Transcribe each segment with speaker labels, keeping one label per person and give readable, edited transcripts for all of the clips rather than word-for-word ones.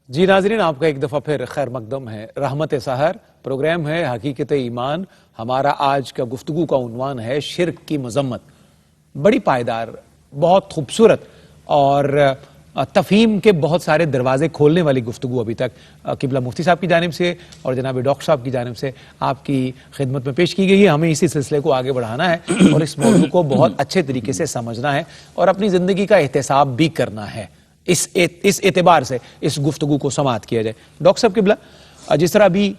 Speaker 1: جی ناظرین، آپ کا ایک دفعہ پھر خیر مقدم ہے۔ رحمت سحر پروگرام ہے حقیقت ایمان۔ ہمارا آج کا گفتگو کا عنوان ہے شرک کی مذمت۔ بڑی پائیدار، بہت خوبصورت اور تفہیم کے بہت سارے دروازے کھولنے والی گفتگو ابھی تک قبلہ مفتی صاحب کی جانب سے اور جناب ڈاکٹر صاحب کی جانب سے آپ کی خدمت میں پیش کی گئی ہے۔ ہمیں اسی سلسلے کو آگے بڑھانا ہے اور اس موضوع کو بہت اچھے طریقے سے سمجھنا ہے اور اپنی زندگی کا احتساب بھی کرنا ہے۔ اس اعتبار سے اس گفتگو کو سماعت کیا جائے۔ ڈاکٹر صاحب قبلہ، جس طرح ابھی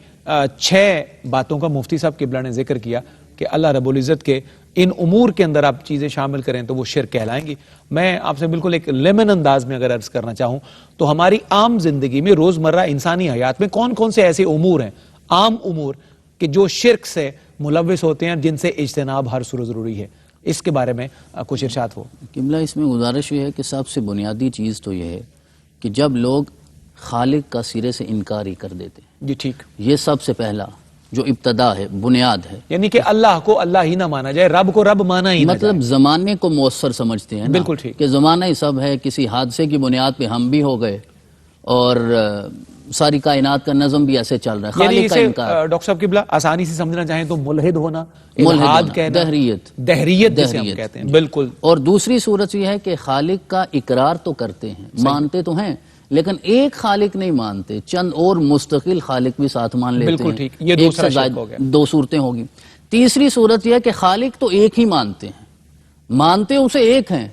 Speaker 1: 6 باتوں کا مفتی صاحب قبلہ نے ذکر کیا کہ اللہ رب العزت کے ان امور کے اندر آپ چیزیں شامل کریں تو وہ شرک کہلائیں گی۔ میں آپ سے بالکل ایک لیمن انداز میں اگر عرض کرنا چاہوں تو ہماری عام زندگی میں، روزمرہ انسانی حیات میں کون کون سے ایسے امور ہیں، عام امور، کہ جو شرک سے ملوث ہوتے ہیں، جن سے اجتناب ہر صورت ضروری ہے؟ اس کے بارے میں کچھ ارشاد ہو۔
Speaker 2: قبلہ، اس میں گزارش یہ ہے کہ سب سے بنیادی چیز تو یہ ہے کہ جب لوگ خالق کا سرے سے انکار ہی کر دیتے ہیں،
Speaker 1: جی ٹھیک،
Speaker 2: یہ سب سے پہلا جو ابتدا ہے، بنیاد ہے۔
Speaker 1: یعنی کہ اللہ کو اللہ ہی نہ مانا جائے، رب کو رب مانا ہی نہ جائے،
Speaker 2: مطلب زمانے کو مؤثر سمجھتے ہیں نا،
Speaker 1: بالکل ٹھیک،
Speaker 2: کہ زمانہ ہی سب ہے، کسی حادثے کی بنیاد پہ ہم بھی ہو گئے اور ساری کائنات کا نظم بھی ایسے چل رہا ہے۔
Speaker 1: یعنی
Speaker 2: خالق کا
Speaker 1: اسے
Speaker 2: انکار،
Speaker 1: ڈاکٹر صاحب قبلہ آسانی سے سمجھنا چاہیں تو ملحد ہونا،
Speaker 2: ملحد
Speaker 1: الحاد
Speaker 2: ہونا،
Speaker 1: کہنا،
Speaker 2: دہریت
Speaker 1: جسے ہم کہتے ہیں، بالکل۔
Speaker 2: اور دوسری صورت یہ ہے کہ خالق کا اقرار تو کرتے ہیں، مانتے تو ہیں، لیکن ایک خالق نہیں مانتے، چند اور مستقل خالق بھی ساتھ مان لیتے ہیں۔
Speaker 1: بالکل ٹھیک، یہ
Speaker 2: ایک
Speaker 1: دوسرا
Speaker 2: سے
Speaker 1: شرک
Speaker 2: زائد
Speaker 1: ہو گیا۔
Speaker 2: 2 صورتیں ہوگی۔ تیسری صورت یہ ہے کہ خالق تو ایک ہی مانتے ہیں، مانتے اسے ایک ہیں،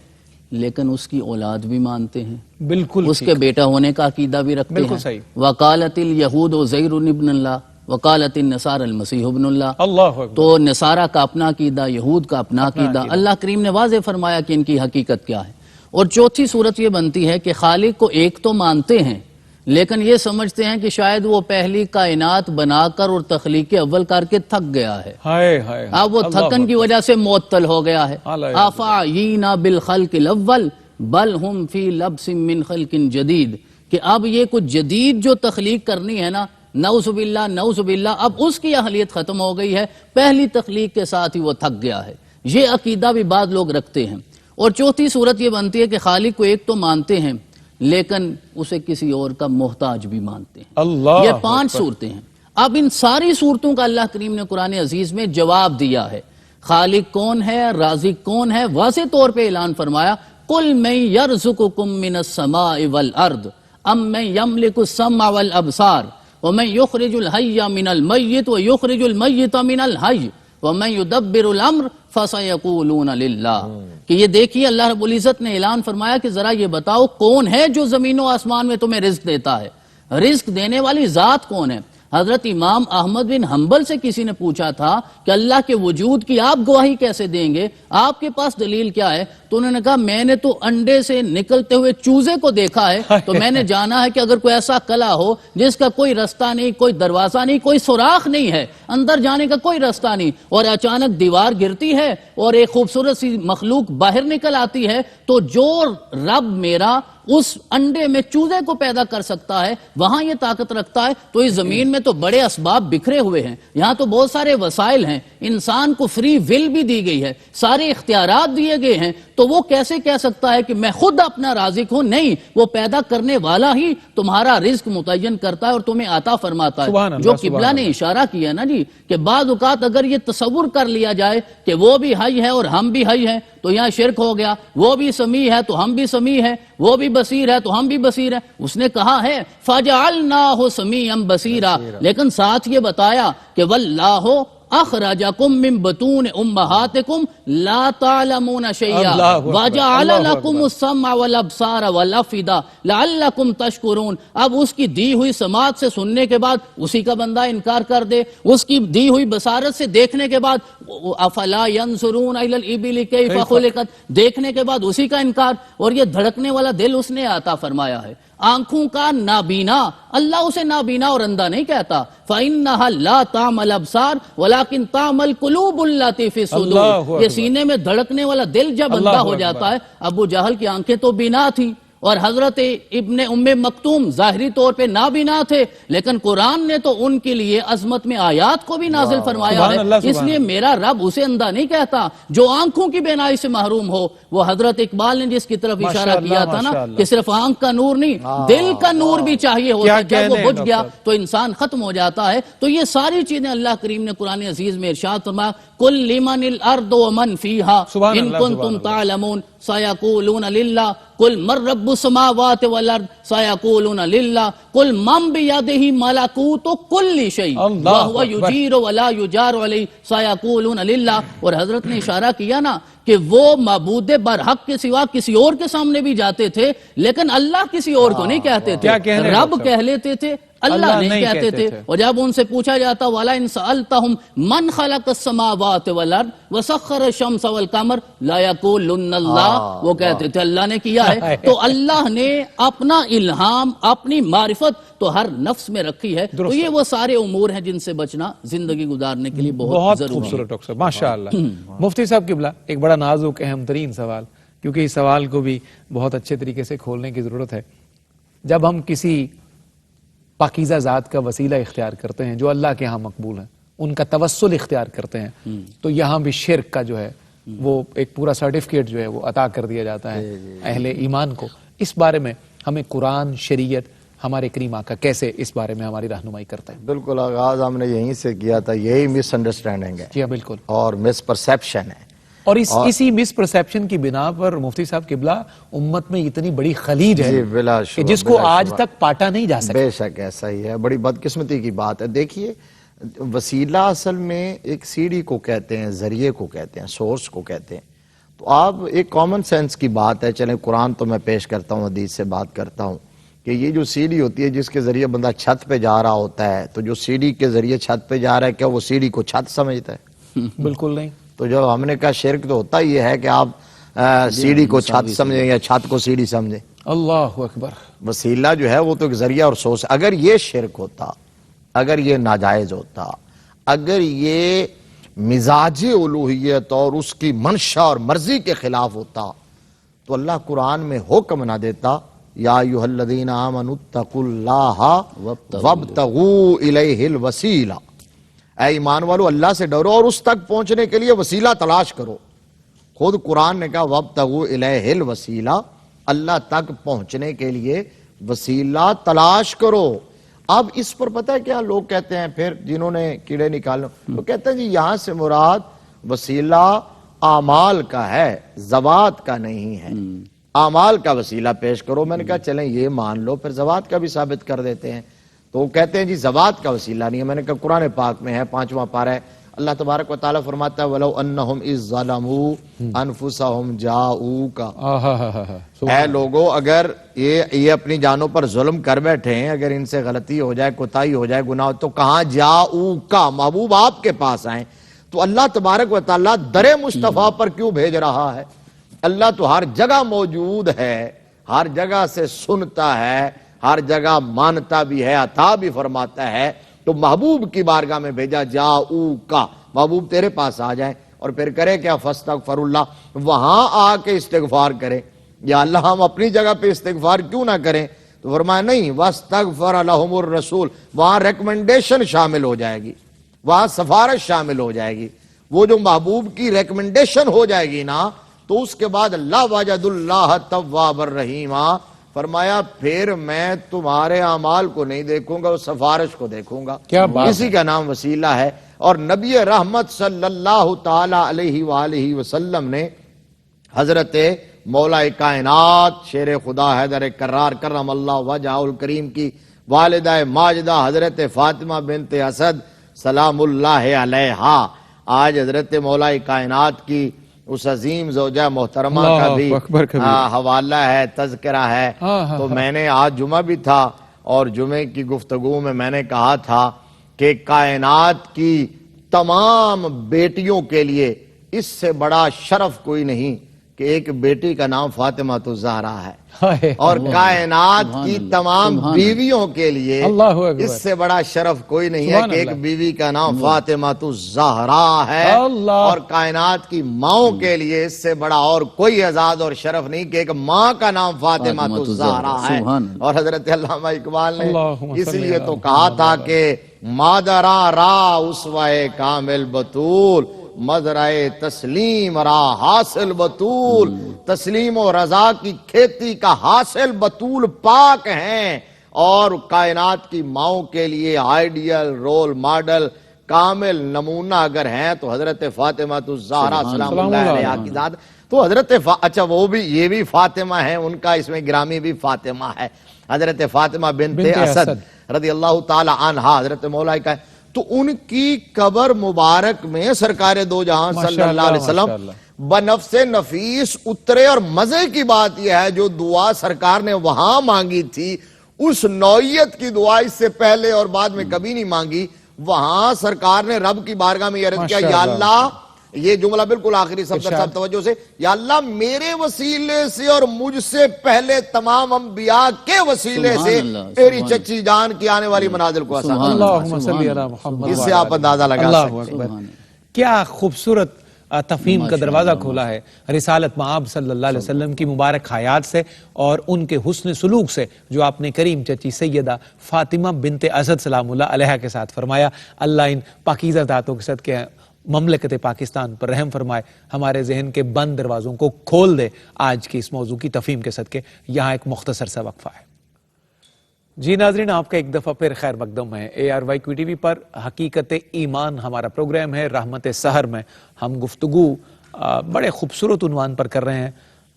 Speaker 2: لیکن اس کی اولاد بھی مانتے ہیں،
Speaker 1: بالکل
Speaker 2: اس کے بیٹا ہونے کا عقیدہ بھی رکھتے
Speaker 1: بالکل
Speaker 2: ہیں۔
Speaker 1: صحیح۔
Speaker 2: وقالت الیہود عزیر ابن اللہ وقالت النصارى المسیح ابن اللہ۔
Speaker 1: اللہ اکبر۔
Speaker 2: تو نصارہ کا اپنا عقیدہ، یہود کا اپنا عقیدہ، اللہ کریم نے واضح فرمایا کہ ان کی حقیقت کیا ہے۔ اور چوتھی صورت یہ بنتی ہے کہ خالق کو ایک تو مانتے ہیں، لیکن یہ سمجھتے ہیں کہ شاید وہ پہلی کائنات بنا کر اور تخلیق اول کر کے تھک گیا ہے،
Speaker 1: ہائے ہائے،
Speaker 2: اب وہ تھکن کی وجہ سے معطل ہو گیا ہے۔ افعینا بالخلق الاول بل ہم فی لبس من خلق جدید، کہ اب یہ کچھ جدید جو تخلیق کرنی ہے نا، نعوذ باللہ نعوذ باللہ، اب اس کی اہلیت ختم ہو گئی ہے، پہلی تخلیق کے ساتھ ہی وہ تھک گیا ہے۔ یہ عقیدہ بھی بعض لوگ رکھتے ہیں۔ اور چوتھی صورت یہ بنتی ہے کہ خالق کو ایک تو مانتے ہیں، لیکن اسے کسی اور کا محتاج بھی مانتے ہیں۔
Speaker 1: اللہ،
Speaker 2: یہ 5 صورتیں ہیں۔ اب ان ساری صورتوں کا اللہ کریم نے قرآن عزیز میں جواب دیا ہے۔ خالق کون ہے، رازق کون ہے، واضح طور پہ اعلان فرمایا، قُلْ مَن يَرْزُقُكُم مِّنَ السَّمَاءِ وَالْأَرْضِ أَمَّن يَمْلِكُ السَّمْعَ وَالْأَبْصَارَ وَمَن يُخْرِجُ الْحَيَّ مِنَ الْمَيِّتِ وَيُخْرِجُ الْمَيِّتَ مِنَ الْحَيِّ وَمَن يُدَبِّرُ الْأَمْرَ فَسَيَقُولُونَ لِلَّهِ، کہ یہ دیکھیے اللہ رب العزت نے اعلان فرمایا کہ ذرا یہ بتاؤ کون ہے جو زمین و آسمان میں تمہیں رزق دیتا ہے، رزق دینے والی ذات کون ہے؟ حضرت امام احمد بن حنبل سے کسی نے پوچھا تھا کہ اللہ کے وجود کی آپ گواہی کیسے دیں گے، آپ کے پاس دلیل کیا ہے؟ تو انہوں نے کہا میں نے تو انڈے سے نکلتے ہوئے چوزے کو دیکھا ہے، تو میں نے جانا ہے کہ اگر کوئی ایسا کلا ہو جس کا کوئی رستہ نہیں، کوئی دروازہ نہیں، کوئی سوراخ نہیں ہے، اندر جانے کا کوئی رستہ نہیں، اور اچانک دیوار گرتی ہے اور ایک خوبصورت سی مخلوق باہر نکل آتی ہے، تو جو رب میرا اس انڈے میں چوزے کو پیدا کر سکتا ہے وہاں یہ طاقت رکھتا ہے، تو اس زمین میں تو بڑے اسباب بکھرے ہوئے ہیں، یہاں تو بہت سارے وسائل ہیں، انسان کو فری ول بھی دی گئی ہے، سارے اختیارات دیے گئے ہیں، تو وہ کیسے کہہ سکتا ہے کہ میں خود اپنا رازق ہوں؟ نہیں، وہ پیدا کرنے والا ہی تمہارا رزق متعین کرتا ہے اور تمہیں عطا فرماتا ہے۔ جو قبلہ نے اشارہ کیا نا جی، کہ بعض اوقات اگر یہ تصور کر لیا جائے کہ وہ بھی حی ہے اور ہم بھی حی ہیں تو یہاں شرک ہو گیا، وہ بھی سمیع ہے تو ہم بھی سمیع ہیں، وہ بھی بصیر ہے تو ہم بھی بصیر ہیں۔ اس نے کہا ہے فَجَعَلْنَاهُ سَمِيعًا بَصِيرًا، لیکن ساتھ یہ بتایا کہ وَاللَّهُ اخرجکم من بطون امہاتکم لا تعلمون شیئا وجعل لکم السمع والابصار والافئدہ لعلکم تشکرون۔ اب اس کی دی ہوئی سماعت سے سننے کے بعد اسی کا بندہ انکار کر دے، اس کی دی ہوئی بصارت سے دیکھنے کے بعد افلا ینظرون الی الابل کیف خلقت، دیکھنے کے بعد اسی کا انکار، اور یہ دھڑکنے والا دل اس نے عطا فرمایا ہے۔ آنکھوں کا نابینا، اللہ اسے نابینا اور اندھا نہیں کہتا، فَإِنَّهَا لَا تَعْمَ الْأَبْصَارُ وَلَكِنْ تَعْمَ الْقُلُوبُ الَّتِي فِي الصُّدُورِ، یہ سینے میں دھڑکنے والا دل جب اندھا ہو جاتا ہے۔ ابو جہل کی آنکھیں تو بینا تھیں اور حضرت ابن ام مکتوم ظاہری طور پہ نابینا تھے، لیکن قرآن نے تو ان کے لیے عظمت میں آیات کو بھی نازل فرمایا
Speaker 1: سبحان
Speaker 2: ہے۔
Speaker 1: اللہ،
Speaker 2: اس لیے میرا رب اسے اندھا نہیں کہتا جو آنکھوں کی بینائی سے محروم ہو۔ وہ حضرت اقبال نے جس کی طرف اشارہ کیا تھا نا کہ صرف آنکھ کا نور نہیں، دل کا نور بھی چاہیے ہوتا ہے، جب وہ بجھ گیا تو انسان ختم ہو جاتا ہے۔ تو یہ ساری چیزیں اللہ کریم نے قرآن عزیز میں ارشاد فرمایا، قل لمن الارض ومن فیہا ان کنتم تعلمون سیقولون للہ قل من رب السماوات والارض سیقولون للہ قل من بیدہ ملکوت کل شیء وہو یجیر ولا یجار علیہ سیقولون للہ۔ اور حضرت نے اشارہ کیا نا کہ وہ معبود برحق کے سوا کسی اور کے سامنے بھی جاتے تھے، لیکن اللہ کسی اور کو نہیں کہتے تھے، رب کہہ لیتے تھے، اللہ نہیں کہتے تھے۔ اور جب ان سے پوچھا جاتا وَلَئِن سَأَلْتَهُمْ مَنْ خَلَقَ السَّمَاوَاتِ وَالْأَرْضِ وَسَخَّرَ الشَّمْسَ وَالْقَمَرَ لَيَقُولُنَّ اللَّهُ، وہ کہتے تھے اللہ نے کیا ہے۔ تو اللہ نے اپنا الہام، اپنی معرفت تو ہر نفس میں رکھی ہے۔ تو یہ وہ سارے امور ہیں جن سے بچنا زندگی گزارنے کے لیے بہت ضروری ہے۔
Speaker 1: خوبصورت ڈاکٹر صاحب، ماشاءاللہ۔ مفتی صاحب قبلہ، ایک بڑا نازک اہم ترین سوال، کیونکہ اس سوال کو بھی بہت اچھے طریقے سے کھولنے کی ضرورت ہے۔ جب ہم کسی پاکیزہ ذات کا وسیلہ اختیار کرتے ہیں جو اللہ کے ہاں مقبول ہیں، ان کا توسل اختیار کرتے ہیں، تو یہاں بھی شرک کا جو ہے وہ ایک پورا سرٹیفکیٹ جو ہے وہ عطا کر دیا جاتا ہے اہل ایمان کو۔ اس بارے میں ہمیں قرآن، شریعت، ہمارے کریم آقا کیسے اس بارے میں ہماری رہنمائی کرتے ہیں؟
Speaker 3: بالکل آغاز ہم نے یہیں سے کیا تھا، یہی مس انڈرسٹینڈنگ ہے
Speaker 1: جی ہاں، بالکل،
Speaker 3: اور مس پرسیپشن ہے۔
Speaker 1: اور اسی مس پرسیپشن کی بنا پر مفتی صاحب قبلہ امت میں اتنی بڑی خلیج ہے کہ جس کو آج تک پاٹا نہیں جا سکتا۔
Speaker 3: بے شک ایسا ہی ہے، بڑی بدقسمتی کی بات ہے۔ دیکھیے وسیلہ اصل میں ایک سیڑھی کو کہتے ہیں، ذریعے کو کہتے ہیں، سورس کو کہتے ہیں۔ تو آپ ایک کامن سینس کی بات ہے، چلیں قرآن تو میں پیش کرتا ہوں، حدیث سے بات کرتا ہوں کہ یہ جو سیڑھی ہوتی ہے جس کے ذریعے بندہ چھت پہ جا رہا ہوتا ہے، تو جو سیڑھی کے ذریعے چھت پہ جا رہا ہے کیا وہ سیڑھی کو چھت سمجھتا ہے؟
Speaker 1: بالکل نہیں۔
Speaker 3: تو جو ہم نے کہا شرک تو ہوتا یہ ہے کہ آپ سیڑھی کو چھت سمجھیں یا چھت کو سیڑھی سمجھیں۔
Speaker 1: اللہ اکبر۔
Speaker 3: وسیلہ جو ہے وہ تو ایک ذریعہ اور سورس۔ اگر یہ شرک ہوتا، اگر یہ ناجائز ہوتا، اگر یہ مزاج الوہیت اور اس کی منشا اور مرضی کے خلاف ہوتا تو اللہ قرآن میں حکم نہ دیتا یا ایھا الذین آمنوا اتقوا اللہ وابتغوا الیہ الوسیلہ، اے ایمان والو اللہ سے ڈرو اور اس تک پہنچنے کے لیے وسیلہ تلاش کرو۔ خود قرآن نے کہا وابتغوا الیہ الوسیلہ، اللہ تک پہنچنے کے لیے وسیلہ تلاش کرو۔ اب اس پر پتہ ہے کیا لوگ کہتے ہیں پھر جنہوں نے کیڑے نکالے، وہ کہتے ہیں جی یہاں سے مراد وسیلہ اعمال کا ہے، ذوات کا نہیں ہے، اعمال کا وسیلہ پیش کرو۔ میں نے کہا چلیں یہ مان لو، پھر ذوات کا بھی ثابت کر دیتے ہیں۔ تو وہ کہتے ہیں جی ذوات کا وسیلہ نہیں ہے۔ میں نے کہا قرآن پاک میں ہے، 5واں پارہ ہے، اللہ تبارک و تعالیٰ فرماتا ہے وَلَوْ أَنَّهُمْ إِذْ ظَلَمُوا أَنفُسَهُمْ جَاءُوكَ، اے لوگو اگر یہ اپنی جانوں پر ظلم کر بیٹھے ہیں، اگر ان سے غلطی ہو جائے، کوتاہی ہو جائے، گناہ تو کہاں جاؤک، محبوب آپ کے پاس آئیں۔ تو اللہ تبارک و تعالیٰ در مصطفیٰ پر کیوں بھیج رہا ہے؟ اللہ تو ہر جگہ موجود ہے، ہر جگہ سے سنتا ہے، ہر جگہ مانتا بھی ہے، عطا بھی فرماتا ہے۔ تو محبوب کی بارگاہ میں بھیجا جاؤکا، محبوب تیرے پاس آ جائیں، اور پھر کرے کیا فاستغفر اللہ، وہاں آ کے استغفار کریں۔ یا اللہ ہم اپنی جگہ پہ استغفار کیوں نہ کریں؟ تو فرمایا نہیں، واستغفر لہم الرسول، وہاں ریکمنڈیشن شامل ہو جائے گی، وہاں سفارش شامل ہو جائے گی۔ وہ جو محبوب کی ریکمنڈیشن ہو جائے گی نا، تو اس کے بعد اللہ وجد اللہ تواب الرحیم، فرمایا پھر میں تمہارے اعمال کو نہیں دیکھوں گا، اس سفارش کو دیکھوں گا۔
Speaker 1: کیا بات ہے!
Speaker 3: اسی کا نام وسیلہ ہے۔ اور نبی رحمت صلی اللہ تعالی علیہ وآلہ وسلم نے حضرت مولا کائنات شیر خدا حیدر کرار کرم اللہ وجہہ الکریم کی والدہ ماجدہ حضرت فاطمہ بنت اسد سلام اللہ علیہا، آج حضرت مولا کائنات کی اس عظیم زوجہ محترمہ کا بھی حوالہ ہے، تذکرہ ہے۔ تو میں نے آج جمعہ بھی تھا اور جمعے کی گفتگو میں میں نے کہا تھا کہ کائنات کی تمام بیٹیوں کے لیے اس سے بڑا شرف کوئی نہیں کہ کہ ایک بیٹی کا نام فاطمہ الزہرا ہے
Speaker 1: ہائے،
Speaker 3: اور کائنات کی
Speaker 2: اللہ،
Speaker 3: تمام
Speaker 2: سبحان
Speaker 3: بیویوں کے لیے
Speaker 1: اللہ اکبر،
Speaker 3: اس سے بڑا شرف کوئی نہیں ہے
Speaker 1: سبحان
Speaker 3: کہ ایک
Speaker 1: اللہ،
Speaker 3: بیوی کا نام فاطمہ الزہرا ہے،
Speaker 1: اللہ،
Speaker 3: اور کائنات کی ماؤں کے لیے اس سے بڑا اور کوئی اعزاز اور شرف نہیں کہ ایک ماں کا نام فاطمہ
Speaker 2: فاطمہ
Speaker 3: الزہرا ہے۔
Speaker 2: سبحان اللہ۔
Speaker 3: اور حضرت علامہ اقبال نے
Speaker 1: اللہم
Speaker 3: اس
Speaker 1: صلی
Speaker 3: لیے
Speaker 1: علی
Speaker 3: تو
Speaker 1: محمد
Speaker 3: کہا تھا کہ مادرا را اسوہ کامل بطول، مزرعے تسلیم را حاصل بطول، تسلیم و رضا کی کھیتی کا حاصل بطول پاک ہیں، اور کائنات کی ماؤں کے لیے آئیڈیل رول ماڈل کامل نمونہ اگر ہیں تو حضرت فاطمہ الزہرا سلام اللہ علیہا کی ذات۔ تو حضرت اچھا وہ بھی یہ بھی فاطمہ ہیں، ان کا اس میں گرامی بھی فاطمہ ہے، حضرت فاطمہ بنت اسد رضی اللہ تعالی عنہا، حضرت مولا کا ہے۔ تو ان کی قبر مبارک میں سرکار دو جہاں صلی اللہ علیہ وسلم بنفس نفیس اترے، اور مزے کی بات یہ ہے جو دعا سرکار نے وہاں مانگی تھی اس نوعیت کی دعا اس سے پہلے اور بعد میں کبھی نہیں مانگی۔ وہاں سرکار نے رب کی بارگاہ میں یہ عرض کیا، یا اللہ، یہ جملہ بالکل آخری صاحب توجہ سے، یا اللہ میرے وسیلے سے اور مجھ سے پہلے تمام انبیاء کے وسیلے سے تیری چچی جان کی آنے والی منازل کو آسان۔
Speaker 1: اللہم صلی علی محمد،
Speaker 3: اس سے آپ اندازہ لگا
Speaker 1: اللہ
Speaker 3: سکتے
Speaker 1: اکبر۔ کیا خوبصورت تفہیم کا دروازہ کھولا ہے رسالت مآب صلی اللہ علیہ وسلم کی مبارک حیات سے اور ان کے حسن سلوک سے، جو آپ نے کریم چچی سیدہ فاطمہ بنت اسد سلام اللہ علیہا کے ساتھ فرمایا۔ اللہ ان پاکیزہ ذاتوں کے صدقے مملکت پاکستان پر رحم فرمائے، ہمارے ذہن کے بند دروازوں کو کھول دے۔ آج کی اس موضوع کی تفہیم کے صدقے یہاں ایک مختصر سا وقفہ ہے۔ جی ناظرین، آپ کا ایک دفعہ پھر خیر مقدم ہے ARY QTV پر۔ حقیقت ایمان ہمارا پروگرام ہے۔ رحمت سحر میں ہم گفتگو بڑے خوبصورت عنوان پر کر رہے ہیں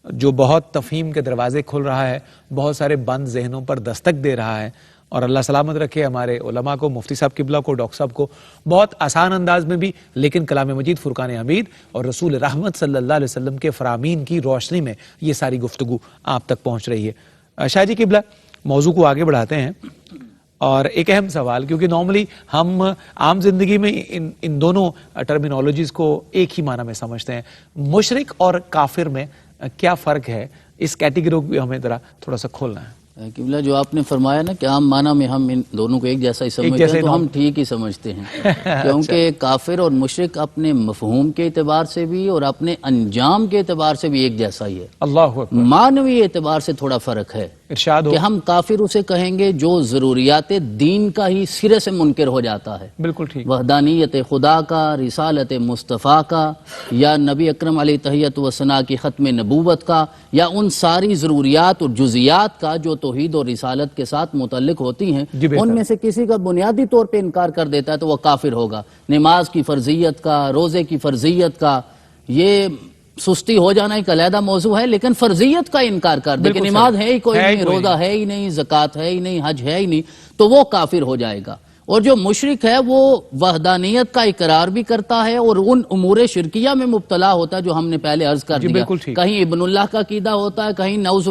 Speaker 1: جو بہت تفہیم کے دروازے کھول رہا ہے، بہت سارے بند ذہنوں پر دستک دے رہا ہے، اور اللہ سلامت رکھے ہمارے علماء کو، مفتی صاحب قبلہ کو، ڈاکٹر صاحب کو، بہت آسان انداز میں بھی، لیکن کلام مجید فرقان حمید اور رسول رحمت صلی اللہ علیہ وسلم کے فرامین کی روشنی میں یہ ساری گفتگو آپ تک پہنچ رہی ہے۔ شاہ جی قبلہ، موضوع کو آگے بڑھاتے ہیں، اور ایک اہم سوال، کیونکہ نارملی ہم عام زندگی میں ان دونوں ٹرمینالوجیز کو ایک ہی معنی میں سمجھتے ہیں، مشرک اور کافر میں کیا فرق ہے؟ اس کیٹیگری کو بھی ہمیں ذرا تھوڑا سا کھولنا ہے۔
Speaker 2: قبلہ، جو آپ نے فرمایا نا کہ عام معنی میں ہم ان دونوں کو ایک جیسا ہی سمجھتے ہیں، تو ہم ٹھیک ہی سمجھتے ہیں، کیونکہ کافر اور مشرک اپنے مفہوم کے اعتبار سے بھی اور اپنے انجام کے اعتبار سے بھی ایک جیسا ہی ہے۔
Speaker 1: اللہ اکبر۔
Speaker 2: معنوی اعتبار سے تھوڑا فرق ہے
Speaker 1: ارشاد ہو۔
Speaker 2: کہ ہم کافر اسے کہیں گے جو ضروریات دین کا ہی سرے سے منکر ہو جاتا ہے،
Speaker 1: بالکل ٹھیک۔
Speaker 2: وحدانیت خدا کا، رسالت مصطفیٰ کا، یا نبی اکرم علیہ تحیت و ثنا کی ختم نبوت کا، یا ان ساری ضروریات اور جزیات کا جو توحید اور رسالت کے ساتھ متعلق ہوتی ہیں، ان میں سے کسی کا بنیادی طور پہ انکار کر دیتا ہے تو وہ کافر ہوگا۔ نماز کی فرضیت کا، روزے کی فرضیت کا، یہ سستی ہو جانا ایک علیحدہ موضوع ہے، لیکن فرضیت کا انکار کر دے کہ نماز ہے ہی کوئی نہیں، روزہ ہے ہی نہیں، زکوٰۃ ہے ہی نہیں، حج ہے ہی نہیں، تو وہ کافر ہو جائے گا۔ اور جو مشرک ہے وہ وحدانیت کا اقرار بھی کرتا ہے اور ان امور شرکیہ میں مبتلا ہوتا ہے جو ہم نے پہلے عرض کر دیا، کہیں ابن اللہ کا عقیدہ ہوتا ہے، کہیں نعوذ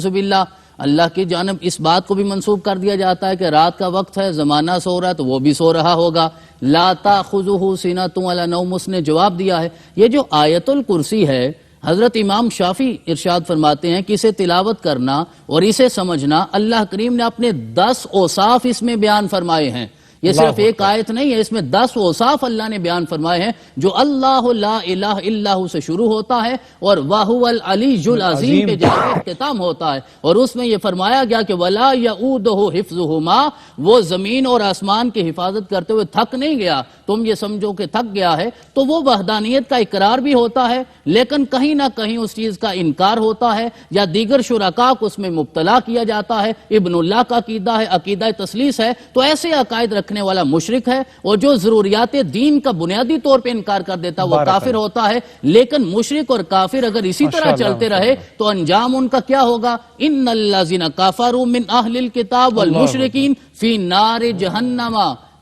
Speaker 2: باللہ اللہ کی جانب اس بات کو بھی منسوب کر دیا جاتا ہے کہ رات کا وقت ہے، زمانہ سو رہا ہے تو وہ بھی سو رہا ہوگا۔ لا تاخذہ سنۃ ولا نوم، اس نے جواب دیا ہے۔ یہ جو آیت الکرسی ہے، حضرت امام شافعی ارشاد فرماتے ہیں کہ اسے تلاوت کرنا اور اسے سمجھنا، اللہ کریم نے اپنے 10 اوصاف اس میں بیان فرمائے ہیں۔ یہ صرف ایک آیت نہیں ہے، اس میں 10 اوصاف اللہ نے بیان فرمائے ہیں جو اللہ لا الہ الا ہو سے شروع ہوتا ہے اور وَهُوَ الْعَلِيُّ الْعَظِيمُ پہ جا کے اختتام ہوتا ہے، اور اس میں یہ فرمایا گیا کہ وَلَا يَؤُودُهُ حِفْظُهُمَا، وہ زمین اور آسمان کی حفاظت کرتے ہوئے تھک نہیں گیا، تم یہ سمجھو کہ تھک گیا ہے، تو وہ وحدانیت کا اقرار بھی ہوتا ہے، لیکن کہیں نہ کہیں اس چیز کا انکار ہوتا ہے، یا دیگر شرکاء کو اس میں مبتلا کیا جاتا ہے۔ ابن اللہ کا عقیدہ ہے، عقیدہ تثلیث ہے، تو ایسے عقائد رکھنے والا مشرک ہے، اور جو ضروریات دین کا بنیادی طور پہ انکار کر دیتا وہ کافر ہوتا ہے۔ لیکن مشرک اور کافر اگر اسی طرح چلتے رہے تو انجام ان کا کیا ہوگا؟ ان الذین کفروا من اہل الکتاب والمشرکین فی نار جہنم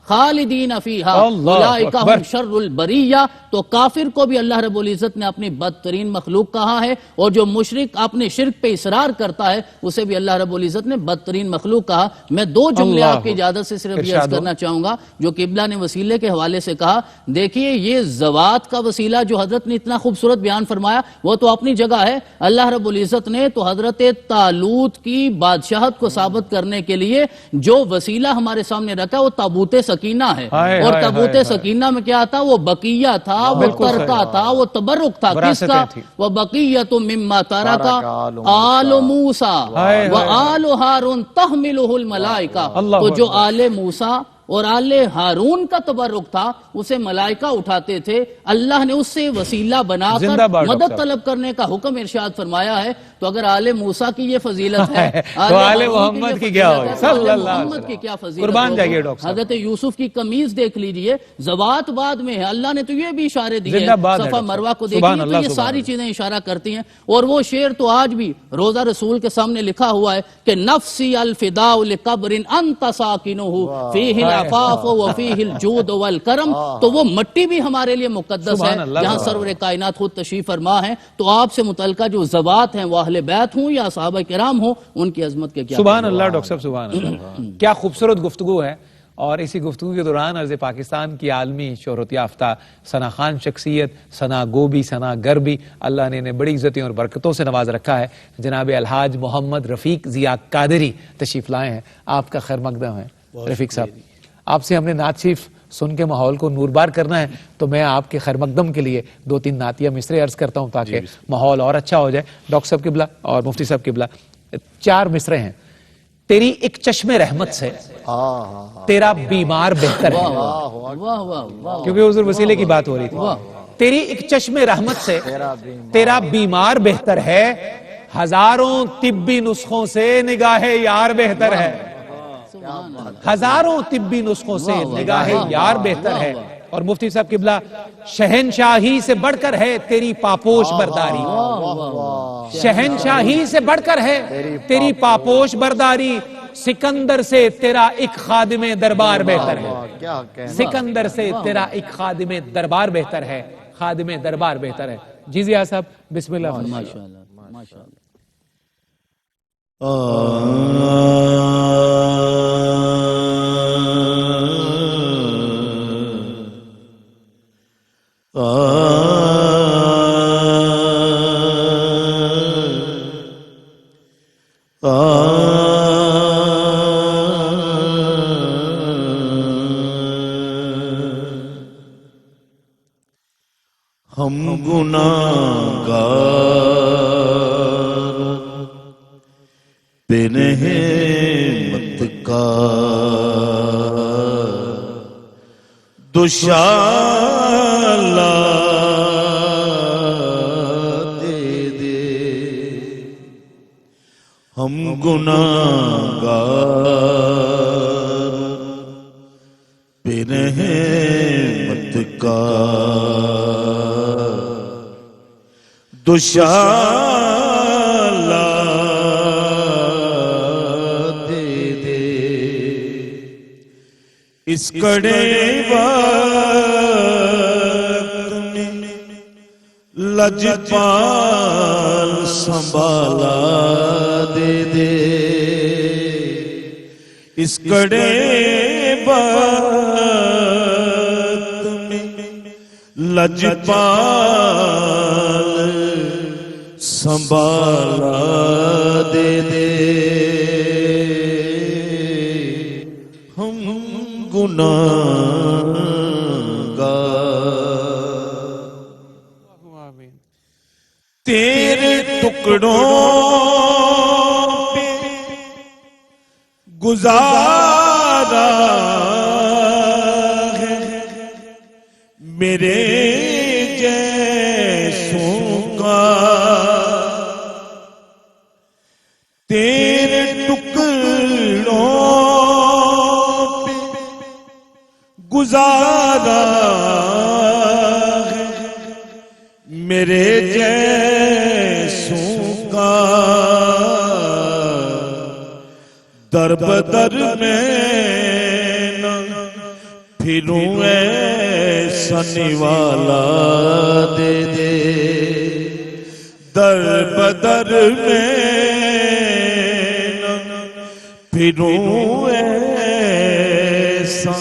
Speaker 2: خالدین فیہا اولئک ہم شر البریہ۔ تو تو کافر کو بھی اللہ رب العزت نے اپنی بدترین مخلوق کہا ہے، اور جو مشرک اپنے شرک پہ اصرار کرتا ہے اسے بھی اللہ رب العزت نے بدترین مخلوق کہا۔ میں دو جملے
Speaker 1: اللہ
Speaker 2: آپ کی اجازت سے صرف یہ عرض
Speaker 1: ارشاد ہو۔
Speaker 2: کرنا چاہوں گا جو قبلہ نے وسیلے کے حوالے سے کہا۔ دیکھیے یہ ذوات کا وسیلہ جو حضرت نے اتنا خوبصورت بیان فرمایا وہ تو اپنی جگہ ہے، اللہ رب العزت نے تو حضرت طالوت کی بادشاہت کو ثابت کرنے کے لیے جو وسیلہ ہمارے سامنے رکھا وہ تابوت سکینہ ہے،
Speaker 1: ہائے
Speaker 2: اور
Speaker 1: ہائے
Speaker 2: تابوت
Speaker 1: ہائے
Speaker 2: سکینہ میں کیا تھا؟ وہ بقیہ تھا، وہ
Speaker 1: بالکل
Speaker 2: ترکہ
Speaker 1: صحیح۔
Speaker 2: تھا، وہ تبرک تھا، کس
Speaker 1: وراثتیں
Speaker 2: کا؟
Speaker 1: تھی۔
Speaker 2: وہ بقیت مما ترک
Speaker 3: ترک
Speaker 2: آل موسیٰ
Speaker 1: ہائے
Speaker 2: و
Speaker 1: ہائے۔
Speaker 2: آل ہارون تحملہ الملائکہ۔
Speaker 1: اللہ
Speaker 2: تو جو
Speaker 1: اکبر۔
Speaker 2: آل موسیٰ اور آل ہارون کا تبرک تھا اسے ملائکہ اٹھاتے تھے، اللہ نے اس سے وسیلہ بنا
Speaker 1: زندہ
Speaker 2: کر
Speaker 1: باد ڈاکٹر
Speaker 2: مدد
Speaker 1: صاحب۔
Speaker 2: طلب کرنے کا حکم ارشاد فرمایا ہے۔ تو اگر آل موسیٰ کی یہ فضیلت ہے
Speaker 1: تو آل
Speaker 2: ہارون
Speaker 1: محمد کی کیا ہوگی؟
Speaker 2: تو
Speaker 1: صلی
Speaker 2: آل
Speaker 1: اللہ علیہ
Speaker 2: محمد
Speaker 1: وسلم۔
Speaker 2: کی کیا فضیلت
Speaker 1: قربان
Speaker 2: ہوگی؟
Speaker 1: جائیے ڈاکٹر صاحب۔
Speaker 2: حضرت یوسف کی قمیض دیکھ لیجئے، زوات بعد میں ہے، اللہ نے تو یہ بھی اشارے دیے
Speaker 1: زندہ باد ہے
Speaker 2: صفا
Speaker 1: ڈاکٹر
Speaker 2: مروہ کو
Speaker 1: صاحب۔ سبحان
Speaker 2: دیکھیے، تو
Speaker 1: اللہ،
Speaker 2: یہ
Speaker 1: سبحان
Speaker 2: ساری
Speaker 1: اللہ۔
Speaker 2: چیزیں اشارہ کرتی ہیں۔ اور وہ شعر تو آج بھی روزہ رسول کے سامنے لکھا ہوا ہے کہ نفسی الفداء لقبر انت ساکنہ فیہ العفاف وفیہ الجود والکرم۔ تو وہ مٹی بھی ہمارے لیے مقدس ہے
Speaker 1: سبحان اللہ،
Speaker 2: جہاں
Speaker 1: سبحان
Speaker 2: سرور کائنات خود تشریف فرما ہے۔ تو آپ سے متعلقہ جو زوات ہیں وہ اہل بیت ہوں یا صحابہ کرام ہوں، ان کی عظمت کے کیا؟
Speaker 1: سبحان اللہ ڈاکٹر صاحب، سبحان اللہ۔ کیا خوبصورت گفتگو ہے، اور اسی گفتگو کے دوران عرض پاکستان کی عالمی شہرت یافتہ ثنا خان شخصیت، ثنا گو بھی، ثنا گر بھی، اللہ نے انہیں بڑی عزتیں اور برکتوں سے نواز رکھا ہے۔ جناب الحاج محمد رفیق ضیاء قادری تشریف لائے ہیں، آپ کا خیر مقدم ہے رفیق صاحب۔ آپ سے ہم نے نعت شریف سن کے ماحول کو نوربار کرنا ہے، تو میں آپ کے خیر مقدم کے لیے دو تین نعتیہ مصرے عرض کرتا ہوں تاکہ ماحول اور اچھا ہو جائے۔ ڈاکٹر صاحب قبلہ اور مفتی صاحب قبلہ، 4 مصرے ہیں۔ تیری ایک چشم رحمت سے تیرا بیمار بہتر ہے،
Speaker 2: واہ واہ واہ،
Speaker 1: کیونکہ حضور وسیلے کی بات ہو رہی تھی۔ تیری ایک چشم رحمت سے تیرا بیمار بہتر ہے، ہزاروں طبی نسخوں سے نگاہ یار بہتر ہے، ہزاروں طبی نسخوں سے نگاہ یار بہتر ہے۔ اور مفتی صاحب قبلہ، شہنشاہی سے بڑھ کر ہے تیری پاپوش برداری، شہنشاہی سے بڑھ کر ہے تیری پاپوش برداری، سکندر سے تیرا ایک خادم دربار بہتر ہے، سکندر سے تیرا ایک خادم دربار بہتر ہے، خادم دربار بہتر ہے۔ جی ضیاء صاحب بسم اللہ فرمائیے۔
Speaker 2: ماشاءاللہ ماشاءاللہ۔
Speaker 4: ہم گناہگار بے نعمت کا دوشالہ دے دے، ہم گناہگار بے نعمت کا دوشالہ دے دے، اس کڑے وقت میں لجپال سنبھالا دے دے، اس کڑے وقت میں لجپال سنبھالا دے دے، ہم گناہگار تیرے ٹکڑوں پہ گزارا ہے، میرے جیسوں کا تیرے ٹکڑوں پہ گزارا ہے، میرے جیسوں کا در بدر میں نہ پھروں ایسا نوالا دے دے در بدر میں پھروں ایسا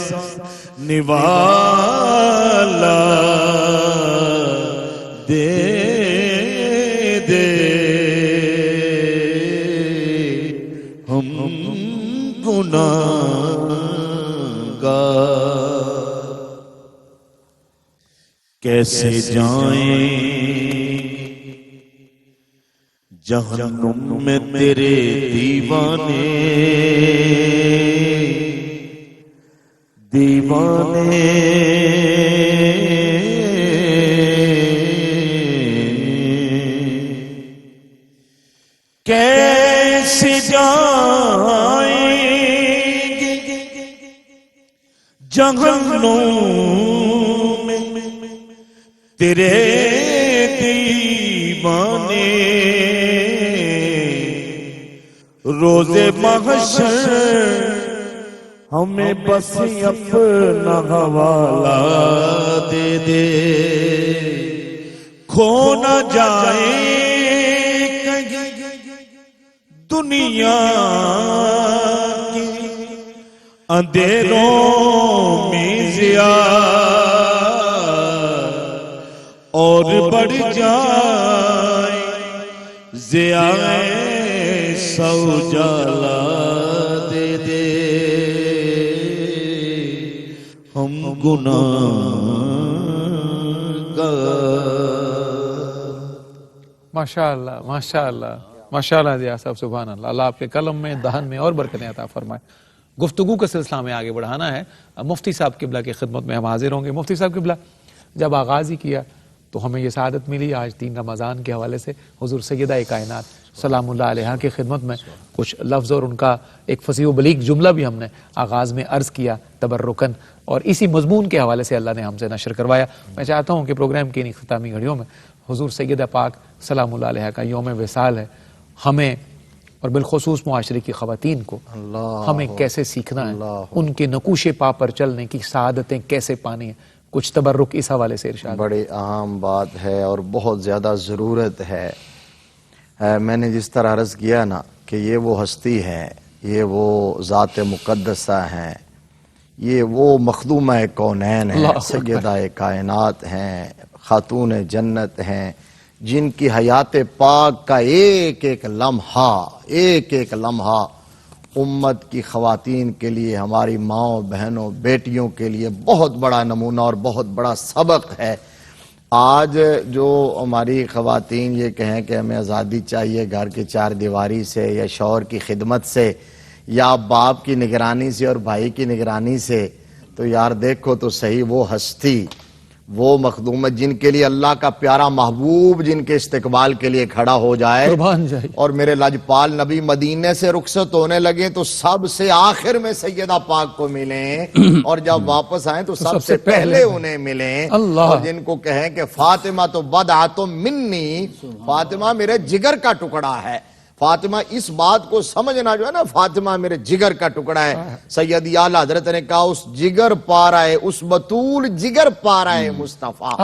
Speaker 4: نوالا دے دے ہم گناہگار کیسے جائیں جہنم میں تیرے دیوانے دیوانے کیسے جائیں گے جہنم میں تیرے دیوانے روز محشر ہمیں بس اپنا حوالہ دے دے کھو نہ جائے دنیا کی اندھیروں میں ضیا اور بڑھ جائے ضیا سو جالا دے دے ہم گناہگار
Speaker 1: ماشاءاللہ ماشاءاللہ ماشاءاللہ دیا صاحب سبحان اللہ. اللہ آپ کے قلم میں دہن میں اور برکتیں عطا فرمائے. گفتگو کا سلسلہ میں آگے بڑھانا ہے. مفتی صاحب قبلہ کی خدمت میں ہم حاضر ہوں گے. مفتی صاحب قبلہ جب آغاز ہی کیا تو ہمیں یہ سعادت ملی آج 3 رمضان کے حوالے سے حضور سیدہ کائنات سلام اللہ علیہا کی خدمت میں کچھ لفظ اور ان کا ایک فصیح و بلیغ جملہ بھی ہم نے آغاز میں عرض کیا تبرکن، اور اسی مضمون کے حوالے سے اللہ نے ہم سے نشر کروایا. میں چاہتا ہوں کہ پروگرام کی ان اختتامی گھڑیوں میں حضور سیدہ پاک سلام اللہ علیہا کا یوم وصال ہے، ہمیں اور بالخصوص معاشرے کی خواتین کو ہمیں کیسے سیکھنا ہے، ان کے نقوش پا پر چلنے کی سعادتیں کیسے پانی ہیں، کچھ تبرک اس حوالے سے ارشاد.
Speaker 3: بڑی اہم بات ہے اور بہت زیادہ ضرورت ہے. میں نے جس طرح عرض کیا نا کہ یہ وہ ہستی ہے، یہ وہ ذات مقدسہ ہیں، یہ وہ مخدومہ کونین ہیں، سیدہ کائنات ہیں، خاتون جنت ہیں، جن کی حیات پاک کا ایک ایک لمحہ امت کی خواتین کے لیے، ہماری ماؤں بہنوں بیٹیوں کے لیے بہت بڑا نمونہ اور بہت بڑا سبق ہے. آج جو ہماری خواتین یہ کہیں کہ ہمیں آزادی چاہیے گھر کی 4 دیواری سے یا شوہر کی خدمت سے یا باپ کی نگرانی سے اور بھائی کی نگرانی سے، تو یار دیکھو تو صحیح وہ ہستی، وہ مخدومت جن کے لیے اللہ کا پیارا محبوب جن کے استقبال کے لیے کھڑا ہو جائے. اور میرے لاجپال نبی مدینے سے رخصت ہونے لگے تو سب سے آخر میں سیدہ پاک کو ملیں، اور جب واپس آئیں تو سب سے پہلے انہیں ملیں. اور جن کو کہیں کہ فاطمہ تو بدعۃ منی، فاطمہ میرے جگر کا ٹکڑا ہے. فاطمہ اس بات کو سمجھنا جو ہے نا، فاطمہ میرے جگر کا ٹکڑا ہے. سیدی اعلیٰ حضرت نے کہا اس جگر پا رہا ہے، اس بطول جگر پا رہا ہے مصطفیٰ،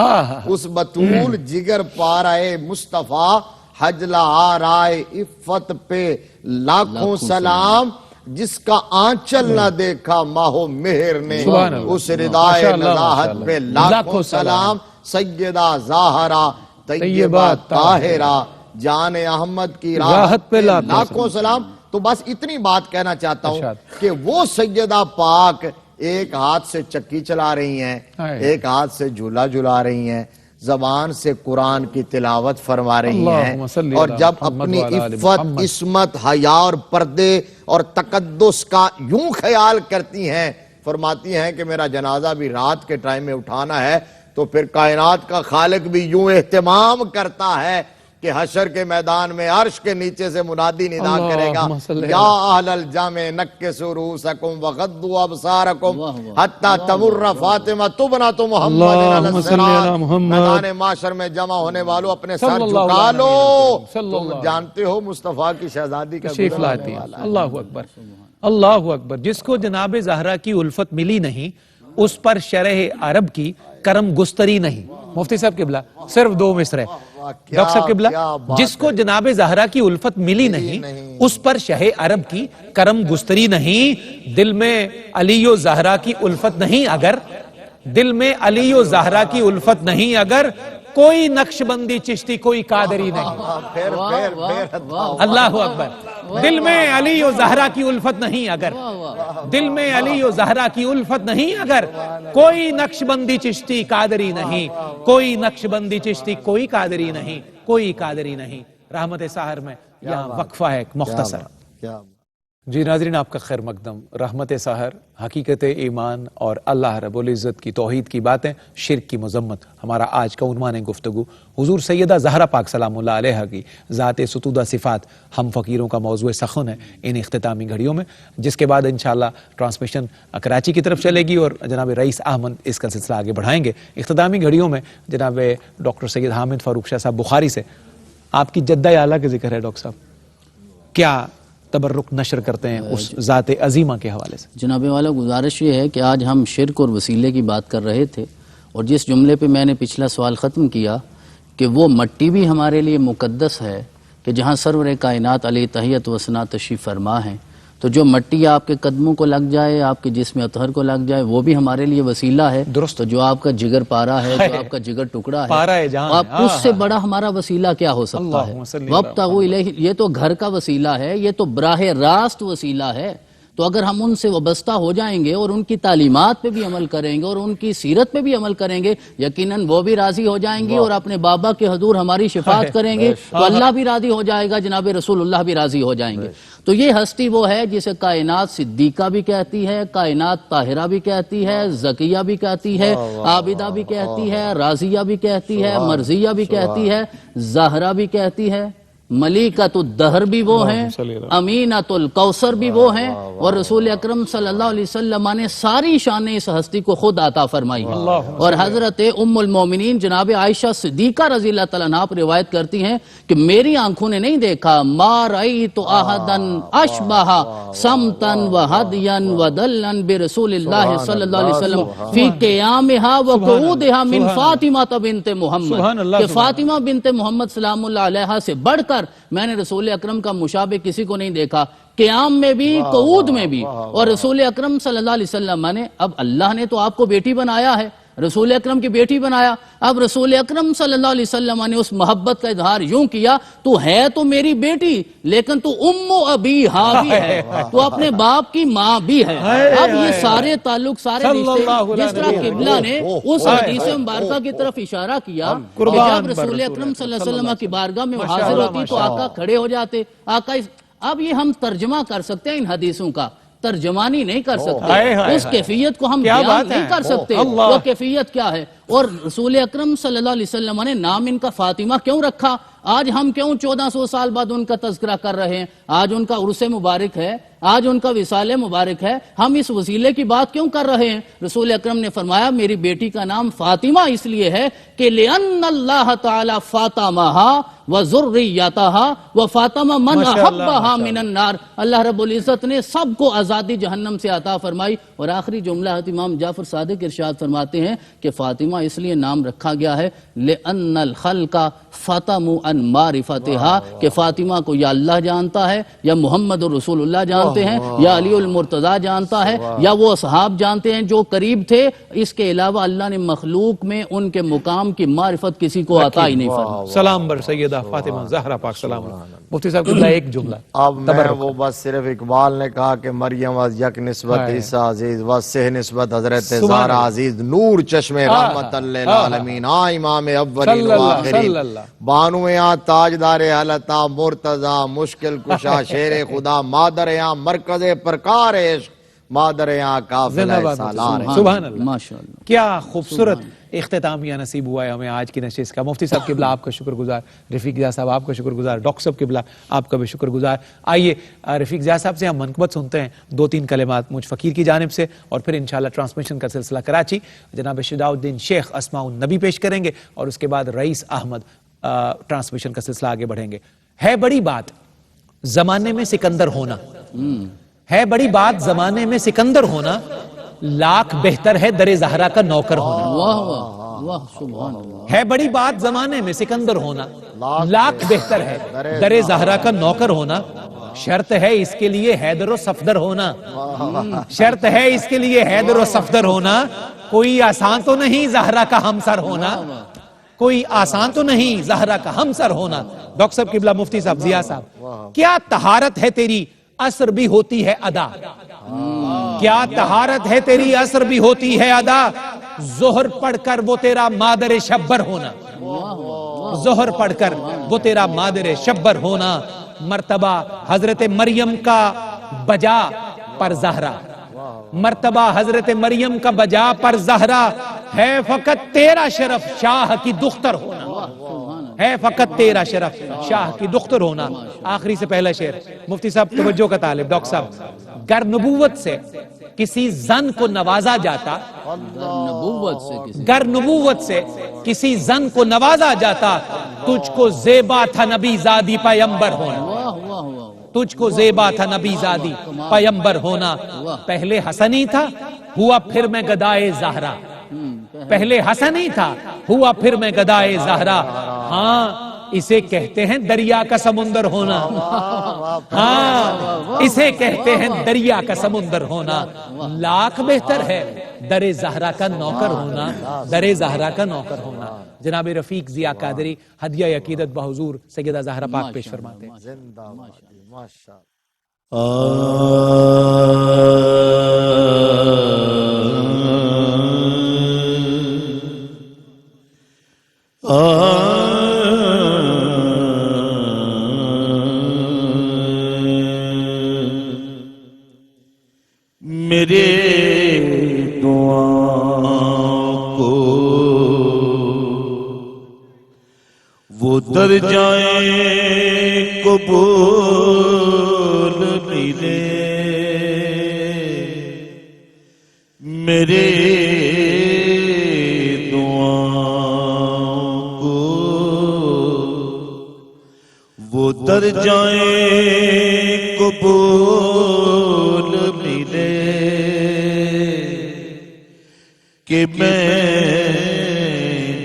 Speaker 3: اس بطول جگر پا رہا ہے مصطفیٰ. حجلہ آ رہا ہے عفت پہ لاکھوں سلام، جس کا آنچل نہ دیکھا ماہو مہر نے، اس ردائے نزاہت پہ لاکھوں سلام. سیدہ زہرا طیبہ طاہرہ جان احمد کی راحت پہ لاکھوں سلام. تو بس اتنی بات کہنا چاہتا ہوں کہ وہ سیدہ پاک ایک ہاتھ سے چکی چلا رہی ہیں، ایک ہاتھ سے جھولا جھلا رہی ہیں، زبان سے قرآن کی تلاوت فرما رہی ہیں، اور جب اپنی عفت، عصمت، حیا اور پردے اور تقدس کا یوں خیال کرتی ہیں، فرماتی ہیں کہ میرا جنازہ بھی رات کے ٹائم میں اٹھانا ہے، تو پھر کائنات کا خالق بھی یوں اہتمام کرتا ہے کہ حشر کے میدان میں عرش کے نیچے سے منادی ندا کرے گا، یا اہل الجامع نکسوا رؤوسکم وغضوا ابصارکم حتی تمر فاطمہ بنت محمد علی الصراط. میدان معاشر میں جمع ہونے والوں اپنے سر جھکا لو، تم جانتے ہو مصطفیٰ کی شہزادی کا
Speaker 1: تشریف لاتی ہے. اللہ اکبر اللہ اکبر. جس کو جناب زہرا کی الفت ملی نہیں اس پر شرح عرب کی کرم گستری نہیں. مفتی صاحب قبلہ صرف 2 مصرے. ڈاکٹر صاحب قبلہ جس کو جناب زہرا کی الفت ملی نہیں اس پر شہ عرب کی کرم گستری نہیں. دل میں علی و زہرا کی الفت نہیں اگر, دل میں علی و زہرا کی الفت نہیں اگر, کوئی نقش بندی چشتی کوئی قادری نہیں. اللہ اکبر. دل میں علی و زہرا کی الفت نہیں اگر, دل میں علی و زہرا کی الفت نہیں اگر, کوئی نقش بندی چشتی قادری نہیں, کوئی نقش بندی چشتی کوئی قادری نہیں, کوئی قادری نہیں. رحمت سحر میں یہاں وقفہ ہے ایک مختصر. جی ناظرین آپ کا خیر مقدم. رحمت سحر, حقیقت ایمان اور اللہ رب العزت کی توحید کی باتیں, شرک کی مذمت, ہمارا آج کا عنوان ہے گفتگو. حضور سیدہ زہرا پاک سلام اللہ علیہ کی ذات ستودہ صفات ہم فقیروں کا موضوع سخن ہے ان اختتامی گھڑیوں میں, جس کے بعد انشاءاللہ ٹرانسمیشن کراچی کی طرف چلے گی اور جناب رئیس احمد اس کا سلسلہ آگے بڑھائیں گے. اختتامی گھڑیوں میں جناب ڈاکٹر سید حامد فاروق شاہ صاحب بخاری سے آپ کی جدہ اعلیٰ کا ذکر ہے. ڈاکٹر صاحب کیا تبرک نشر کرتے ہیں اس ذات عظیمہ کے حوالے سے؟
Speaker 2: جناب والا گزارش یہ ہے کہ آج ہم شرک اور وسیلے کی بات کر رہے تھے, اور جس جملے پہ میں نے پچھلا سوال ختم کیا کہ وہ مٹی بھی ہمارے لیے مقدس ہے کہ جہاں سرور کائنات علیہ تحیت و ثنا تشریف فرما ہے, تو جو مٹی آپ کے قدموں کو لگ جائے, آپ کے جسم اطہر کو لگ جائے, وہ بھی ہمارے لیے وسیلہ ہے.
Speaker 1: درست.
Speaker 2: تو جو آپ کا جگر پارا ہے, جو آپ کا جگر ٹکڑا
Speaker 1: پارا
Speaker 2: ہے,
Speaker 1: ہے جہاں
Speaker 2: آپ اس سے بڑا ہمارا وسیلہ کیا ہو سکتا ہے؟ وابتغوا الیہ, یہ تو گھر کا وسیلہ ہے, یہ تو براہ راست وسیلہ ہے. تو اگر ہم ان سے وابستہ ہو جائیں گے اور ان کی تعلیمات پہ بھی عمل کریں گے اور ان کی سیرت پہ بھی عمل کریں گے, یقیناً وہ بھی راضی ہو جائیں گی اور اپنے بابا کے حضور ہماری شفاعت کریں گے تو اللہ بھی راضی ہو جائے گا, جناب رسول اللہ بھی راضی ہو جائیں گے. تو یہ ہستی وہ ہے جسے کائنات صدیقہ بھی کہتی ہے, کائنات طاہرہ بھی کہتی ہے, زکیہ بھی کہتی ہے, عابدہ بھی کہتی ہے, راضیہ بھی کہتی ہے, مرضیہ بھی کہتی ہے, زہرہ بھی کہتی ہے, ملیکۃ الدہر بھی وہ ہیں, امینۃ الکوثر بھی وہ ہیں, اور رسول اکرم صلی اللہ علیہ وسلم نے ساری شان اس ہستی کو خود عطا فرمائی ہے. اور حضرت ام المومنین جناب عائشہ صدیقہ رضی اللہ تعالیٰ عنہا روایت کرتی ہیں کہ میری آنکھوں نے نہیں دیکھا ما رأیت احدا اشبہ سمتا وہدیا ودلا برسول اللہ صلی اللہ علیہ وسلم فی قیامہا وقعودہا من فاطمہ بنت محمد, کہ فاطمہ بنت محمد سلام اللہ علیہ سے بڑھ کر میں نے رسول اکرم کا مشابہ کسی کو نہیں دیکھا, قیام میں بھی قعود میں بھی. اور رسول اکرم صلی اللہ علیہ وسلم نے, اب اللہ نے تو آپ کو بیٹی بنایا ہے, رسول اکرم کی بیٹی بنایا, اب رسول اکرم صلی اللہ علیہ وسلم نے اس محبت کا اظہار یوں کیا, تو ہے تو میری بیٹی لیکن تو ام و ابی ہاں بھی ہے, تو اپنے باپ کی ماں بھی ہے. اب یہ سارے تعلق, سارے رشتے, جس طرح قبلہ نے اس حدیث مبارکہ کی طرف اشارہ کیا کہ جب رسول اکرم صلی اللہ علیہ وسلم کی بارگاہ میں حاضر ہوتی تو آقا کھڑے ہو جاتے. آقا اب یہ ہم ترجمہ کر سکتے ہیں ان حدیثوں کا, ترجمانی نہیں کر سکتے, اس کیفیت کو ہم بیان نہیں کر سکتے وہ کیفیت کیا ہے. اور رسول اکرم صلی اللہ علیہ وسلم نے نام ان کا فاطمہ کیوں رکھا؟ آج ہم کیوں 1400 سال بعد ان کا تذکرہ کر رہے ہیں؟ آج ان کا عرس مبارک ہے, آج ان کا وصال مبارک ہے, ہم اس وسیلے کی بات کیوں کر رہے ہیں؟ رسول اکرم نے فرمایا میری بیٹی کا نام فاطمہ اس لیے ہے کہ لِأَنَّ اللَّهَ تَعَالَى فَاطَمَهَا وَذُرِّيَّتَهَا وَفَاطَمَ مَنْ أَحَبَّهَا مِنَ النَّارِ. اللہ رب العزت نے سب کو آزادی جہنم سے عطا فرمائی. اور آخری جملہ امام جعفر صادق ارشاد فرماتے ہیں کہ فاطمہ اس لیے نام رکھا گیا ہے لِأَنَّ الْخَلْقَ فَطَمُوا عَنْ مَعْرِفَتِهَا, کہ فاطمہ کو یا اللہ جانتا ہے یا محمد رسول اللہ جانتے ہیں یا علی المرتضیٰ جانتا ہے یا وہ اصحاب جانتے ہیں جو قریب تھے, اس کے علاوہ اللہ نے مخلوق میں ان کے مقام کی معرفت کسی کو عطا ہی نہیں فرمائی.
Speaker 1: سلام بر سیدہ فاطمہ زہرا پاک سلام. مفتی صاحب قبلہ ایک جملہ.
Speaker 3: اب میں وہ بس صرف اقبال نے کہا کہ مریم از یک نسبت عیسیٰ عزیز و سہ نسبت حضرت زہرا عزیز, نور چشم رحمت للعالمین, امام اولین و آخرین, بانو یہاں تاجدار حلتا مرتضی, مشکل کشا شیر خدا, مادر یہاں مرکز پرکار عشق, مادر یہاں قافلہ سالار.
Speaker 1: سبحان اللہ,
Speaker 2: ماشاءاللہ.
Speaker 1: کیا خوبصورت اختتامیہ نصیب ہوا ہے ہمیں آج کی نشست کا. مفتی صاحب قبلہ آپ کا شکر گزار, رفیق ضیاء صاحب آپ کا شکر گزار, ڈاکٹر صاحب قبلہ آپ کا بھی شکر گزار. آئیے رفیق ضیاء صاحب سے ہم منقبت سنتے ہیں 2-3 کلمات مجھ فقیر کی جانب سے, اور پھر انشاءاللہ ٹرانسمیشن کا سلسلہ کراچی جناب شجاع الدین شیخ اسماء النبی پیش کریں گے, اور اس کے بعد رئیس احمد ٹرانسمیشن کا سلسلہ آگے بڑھیں گے. ہے بڑی بات زمانے میں سکندر ہونا, ہے بڑی بات زمانے میں سکندر ہونا, لاکھ بہتر ہے در زہرا کا نوکر ہونا.
Speaker 2: واہ واہ واہ سبحان اللہ.
Speaker 1: ہے بڑی بات زمانے میں سکندر ہونا, لاکھ بہتر ہے در زہرا کا نوکر ہونا. شرط ہے اس کے لیے حیدر و صفدر ہونا, شرط ہے اس کے لیے حیدر و صفدر ہونا. کوئی آسان تو نہیں زہرا کا ہمسر ہونا, کوئی آسان تو نہیں زہرا کا ہمسر ہونا. ڈاکٹر صاحب قبلہ مفتی صاحب ضیاء صاحب, کیا طہارت ہے تیری عصر بھی ہوتی ہے ادا, کیا طہارت ہے تیری عصر بھی ہوتی ہے ادا. ظہر پڑھ کر وہ تیرا مادر شبر ہونا, ظہر پڑھ کر وہ تیرا مادر شبر ہونا. مرتبہ حضرت مریم کا بجا پر زہرا, مرتبہ حضرت مریم کا بجا پر زہرا. ہے فقط تیرا شرف شاہ کی دختر ہونا, ہے فقط تیرا شرف شاہ کی دختر ہونا. آخری سے پہلا شعر مفتی صاحب توجہ کا طالب ڈاکٹر صاحب. گر نبوت سے کسی زن کو نوازا جاتا,
Speaker 2: نبوت سے کسی
Speaker 1: گر نبوت سے کسی زن کو نوازا جاتا, تجھ کو زیبا تھا نبی زادی پیمبر ہونا,
Speaker 2: واہ واہ واہ.
Speaker 1: تجھ کو زیبا تھا نبی زادی پیمبر ہونا. پہلے حسنی تھا ہوا پھر میں گدائے زہرا, پہلے حسنی تھا ہوا پھر میں گدائے زہرا. ہاں اسے کہتے ہیں دریا کا سمندر ہونا, ہاں اسے کہتے ہیں دریا کا سمندر ہونا. لاکھ بہتر ہے در زہرا کا نوکر ہونا, در زہرا کا نوکر ہونا. جناب رفیق ضیاء قادری ہدیہ عقیدت بحضور سیدہ زہرا پاک پیش فرماتے ہیں.
Speaker 3: زندہ ماشاء
Speaker 4: میرے دعا کو وہ در جائیں قبول ملے, میرے دعا کو وہ در جائیں قبول ملے. کہ میں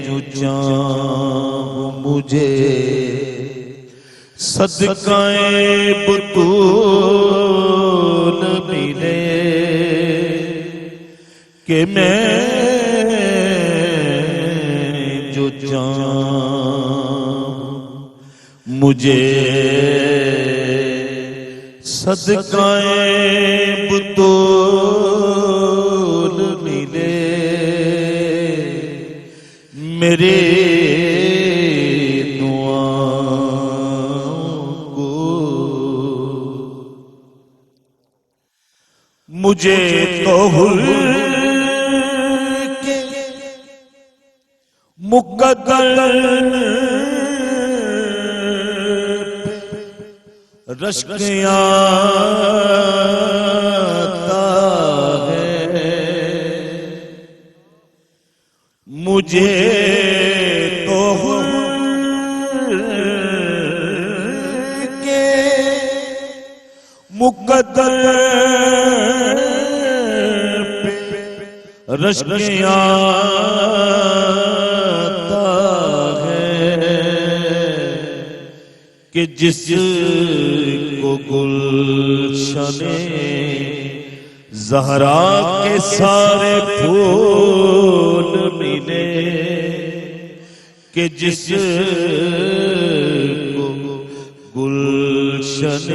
Speaker 4: جو چاہوں مجھے صدقہ بطول ملے, کہ میں جو چاہوں مجھے صدقہ بطول ملے. میرے دعاؤں کو مجھے تو کے مقدر رشک آتا ہے, مجھے تو کے مقدر رشک آتا ہے کہ جس کو گلشن زہرا کے سارے پھول ملے, کہ جس کو گلشن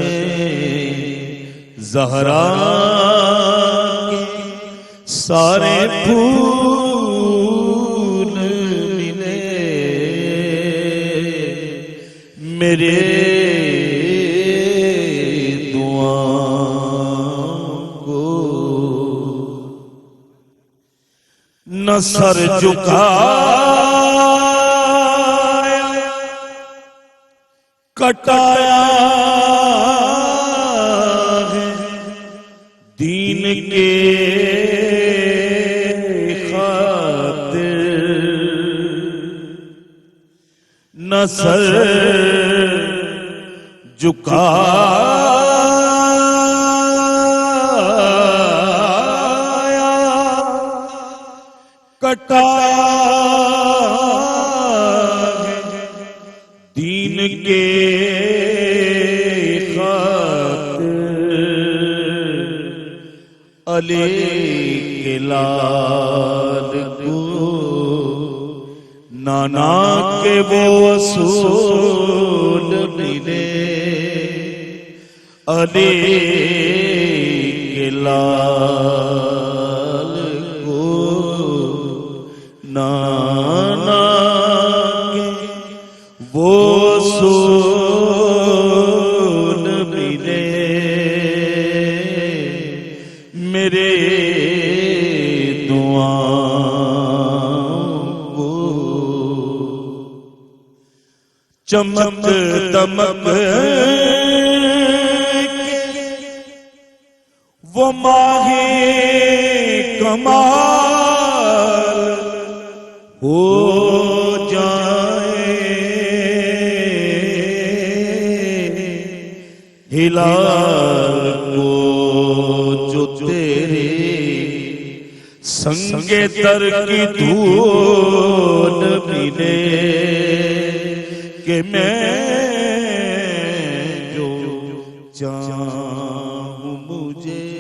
Speaker 4: زہرا کے سارے پھول ملے. میرے نہ سر جھکایا کٹایا ہے دین کے خاطر, نہ سر جھکایا کٹایا ہے دین کے خاطر علی کے لال کو نانا کے وہ اصول ملے علی کے لال کو نانا کے وہ اصول ملے میرے چمک دمک وہ ماہ کمال ہو جائے ہلال کو جو تیرے سنگ تر کی دھول ملے کہ میں جو چاہوں مجھے